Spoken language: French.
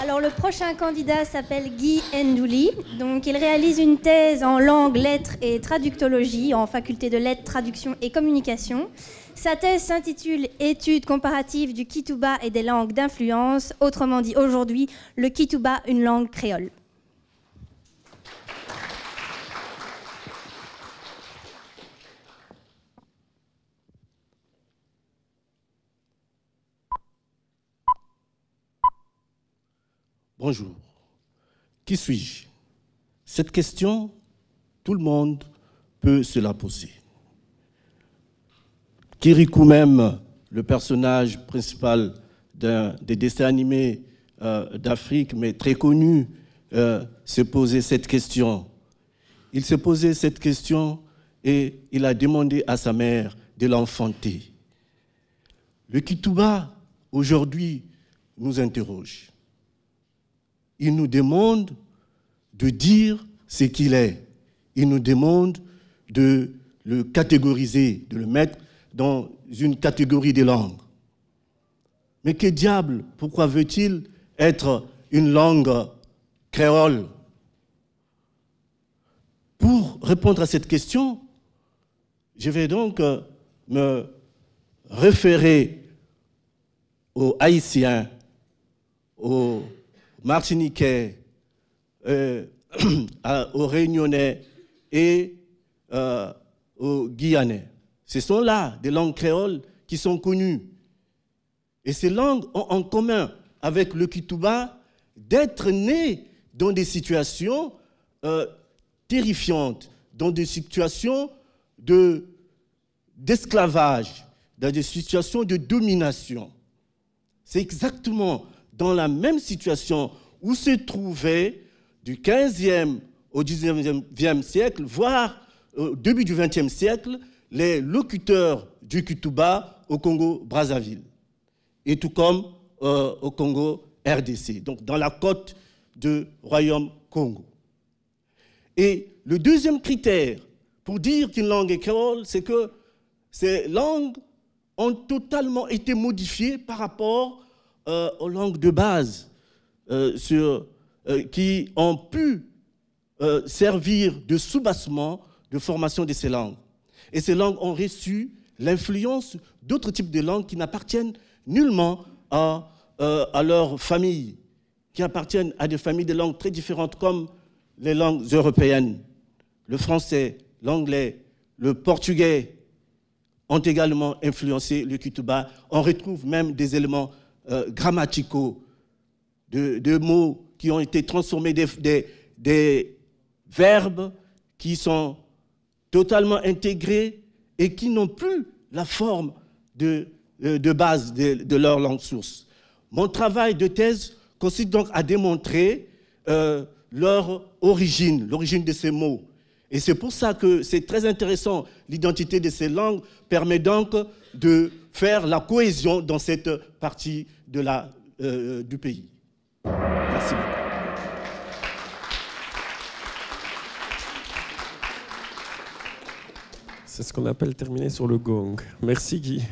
Alors le prochain candidat s'appelle Guy Ndouli. Donc il réalise une thèse en langue, lettres et traductologie en faculté de lettres, traduction et communication. Sa thèse s'intitule Études comparatives du Kituba et des langues d'influence, autrement dit aujourd'hui le Kituba, une langue créole. Bonjour. Qui suis-je? Cette question, tout le monde peut se la poser. Kirikou même, le personnage principal des dessins animés d'Afrique, mais très connu, se posait cette question. Il se posait cette question et il a demandé à sa mère de l'enfanter. Le Kituba, aujourd'hui, nous interroge. Il nous demande de dire ce qu'il est. Il nous demande de le catégoriser, de le mettre dans une catégorie de langues. Mais que diable, pourquoi veut-il être une langue créole? Pour répondre à cette question, je vais donc me référer aux Haïtiens, aux Martiniquais, aux Réunionnais et aux Guyanais. Ce sont là des langues créoles qui sont connues. Et ces langues ont en commun avec le Kituba d'être nées dans des situations terrifiantes, dans des situations d'esclavage, dans des situations de domination. C'est exactement dans la même situation où se trouvaient du 15e au 19e siècle, voire au début du 20e siècle, les locuteurs du Kituba au Congo-Brazzaville, et tout comme au Congo-RDC, donc dans la côte du Royaume Congo. Et le deuxième critère pour dire qu'une langue est créole, c'est que ces langues ont totalement été modifiées par rapport aux langues de base qui ont pu servir de soubassement de formation de ces langues. Et ces langues ont reçu l'influence d'autres types de langues qui n'appartiennent nullement à leur famille, qui appartiennent à des familles de langues très différentes comme les langues européennes. Le français, l'anglais, le portugais ont également influencé le Kituba. On retrouve même des éléments grammaticaux, de mots qui ont été transformés, des verbes qui sont totalement intégrés et qui n'ont plus la forme de base de leur langue source. Mon travail de thèse consiste donc à démontrer leur origine, l'origine de ces mots. Et c'est pour ça que c'est très intéressant. L'identité de ces langues permet donc de faire la cohésion dans cette partie du pays. Merci beaucoup. C'est ce qu'on appelle terminer sur le gong. Merci Guy.